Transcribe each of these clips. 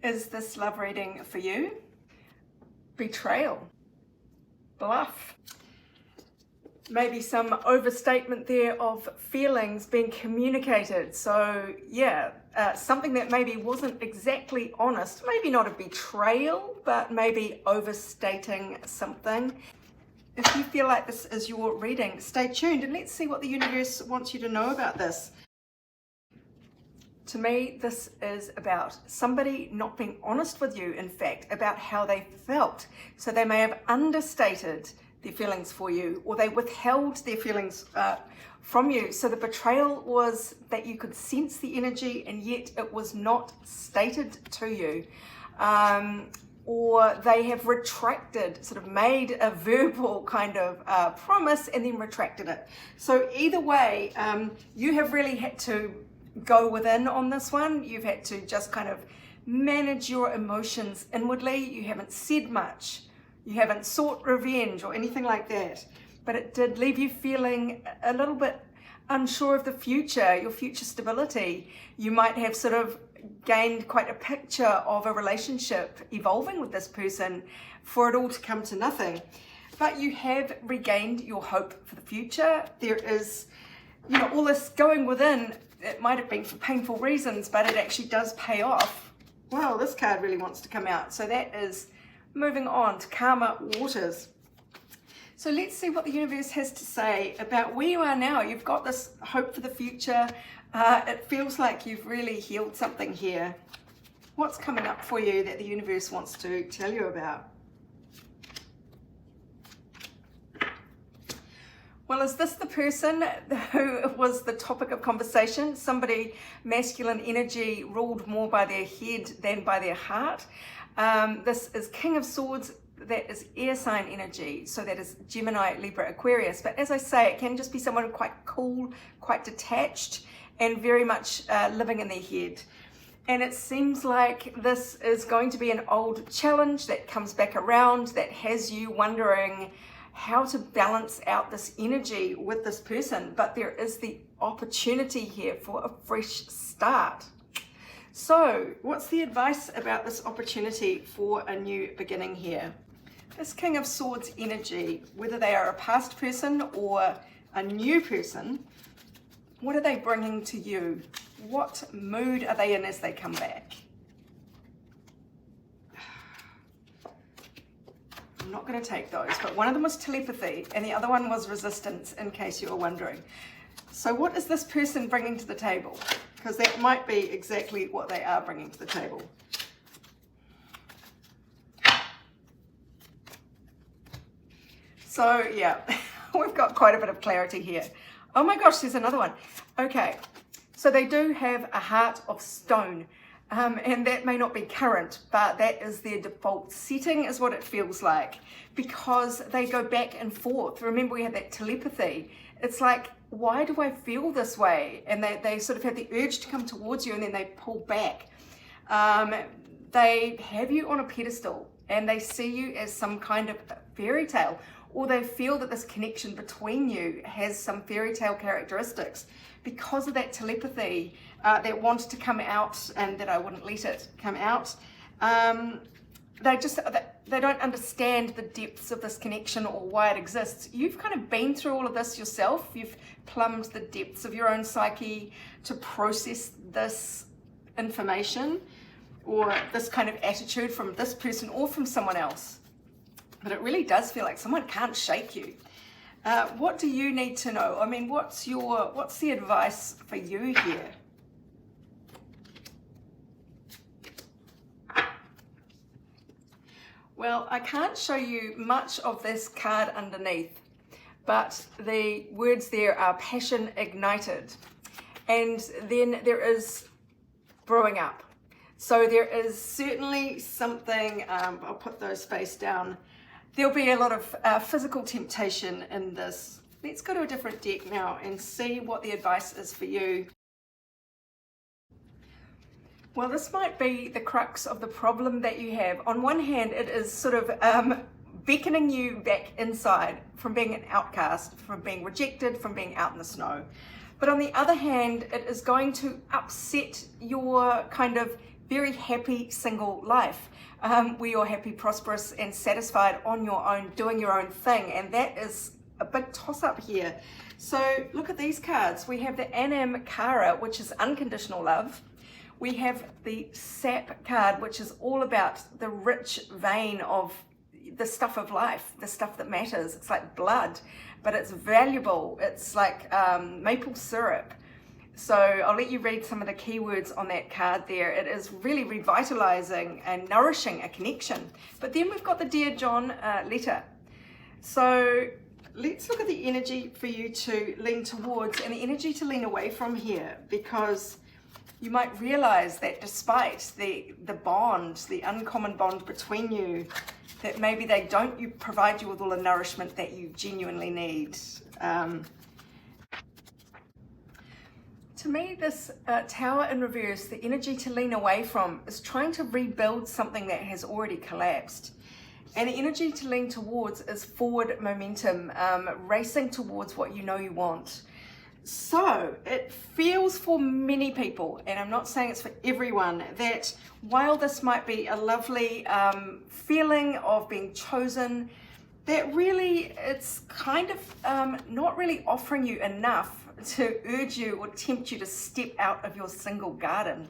Is this love reading for you? Betrayal, bluff, maybe some overstatement there of feelings being communicated. So yeah, something that maybe wasn't exactly honest, maybe not a betrayal, but maybe overstating something. If you feel like this is your reading, stay tuned and let's see what the universe wants you to know about this. To me, this is about somebody not being honest with you, in fact, about how they felt. So they may have understated their feelings for you, or they withheld their feelings from you. So the betrayal was that you could sense the energy and yet it was not stated to you. Or they have retracted, sort of made a verbal kind of promise and then retracted it. So either way, you have really had to go within on this one. You've had to just kind of manage your emotions inwardly. You haven't said much. You haven't sought revenge or anything like that. But it did leave you feeling a little bit unsure of the future, your future stability. You might have sort of gained quite a picture of a relationship evolving with this person for it all to come to nothing. But you have regained your hope for the future. There is, all this going within. It might have been for painful reasons, but it actually does pay off. Wow, this card really wants to come out. So that is moving on to calmer waters. So let's see what the universe has to say about where you are now. You've got this hope for the future. It feels like you've really healed something here. What's coming up for you that the universe wants to tell you about? Well, is this the person who was the topic of conversation? Somebody, masculine energy, ruled more by their head than by their heart. This is King of Swords. That is air sign energy. So that is Gemini, Libra, Aquarius. But as I say, it can just be someone quite cool, quite detached, and very much living in their head. And it seems like this is going to be an old challenge that comes back around, that has you wondering how to balance out this energy with this person. But there is the opportunity here for a fresh start. So what's the advice about this opportunity for a new beginning here? This King of Swords energy, whether they are a past person or a new person, what are they bringing to you? What mood are they in as they come back? I'm not going to take those, but one of them was telepathy and the other one was resistance, in case you were wondering. So what is this person bringing to the table? Because that might be exactly what they are bringing to the table. So yeah, we've got quite a bit of clarity here. Oh my gosh, there's another one. Okay, so they do have a heart of stone. And that may not be current, but that is their default setting, is what it feels like, because they go back and forth. Remember, we had that telepathy. It's like, why do I feel this way? And they sort of have the urge to come towards you and then they pull back. They have you on a pedestal and they see you as some kind of fairy tale, or they feel that this connection between you has some fairy tale characteristics because of that telepathy that wanted to come out and that I wouldn't let it come out. They don't understand the depths of this connection or why it exists. You've kind of been through all of this yourself. You've plumbed the depths of your own psyche to process this information or this kind of attitude from this person or from someone else. But it really does feel like someone can't shake you. What do you need to know? I mean, what's the advice for you here? Well, I can't show you much of this card underneath, but the words there are passion ignited. And then there is brewing up. So there is certainly something, I'll put those face down. There'll be a lot of physical temptation in this. Let's go to a different deck now and see what the advice is for you. Well, this might be the crux of the problem that you have. On one hand, it is sort of beckoning you back inside from being an outcast, from being rejected, from being out in the snow. But on the other hand, it is going to upset your kind of very happy single life, where you're happy, prosperous, and satisfied on your own, doing your own thing. And that is a big toss-up here. So look at these cards. We have the Anam Kara, which is unconditional love. We have the Sap card, which is all about the rich vein of the stuff of life, the stuff that matters. It's like blood, but it's valuable. It's like maple syrup. So I'll let you read some of the keywords on that card there. It is really revitalizing and nourishing a connection. But then we've got the Dear John letter. So let's look at the energy for you to lean towards and the energy to lean away from here, because you might realize that despite the bond, the uncommon bond between you, that maybe they don't provide you with all the nourishment that you genuinely need. To me, this Tower in reverse, the energy to lean away from, is trying to rebuild something that has already collapsed. And the energy to lean towards is forward momentum, racing towards what you know you want. So it feels for many people, and I'm not saying it's for everyone, that while this might be a lovely feeling of being chosen, that really it's kind of not really offering you enough to urge you or tempt you to step out of your single garden.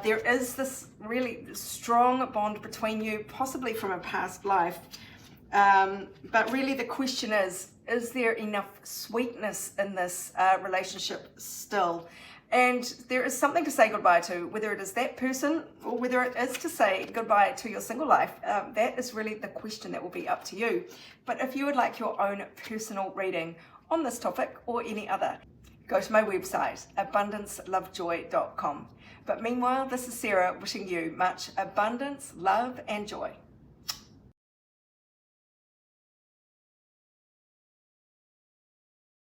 There is this really strong bond between you, possibly from a past life, but really the question is there enough sweetness in this relationship still? And there is something to say goodbye to, whether it is that person or whether it is to say goodbye to your single life. That is really the question that will be up to you. But if you would like your own personal reading on this topic or any other, go to my website, abundancelovejoy.com. But meanwhile, this is Sarah wishing you much abundance, love, and joy.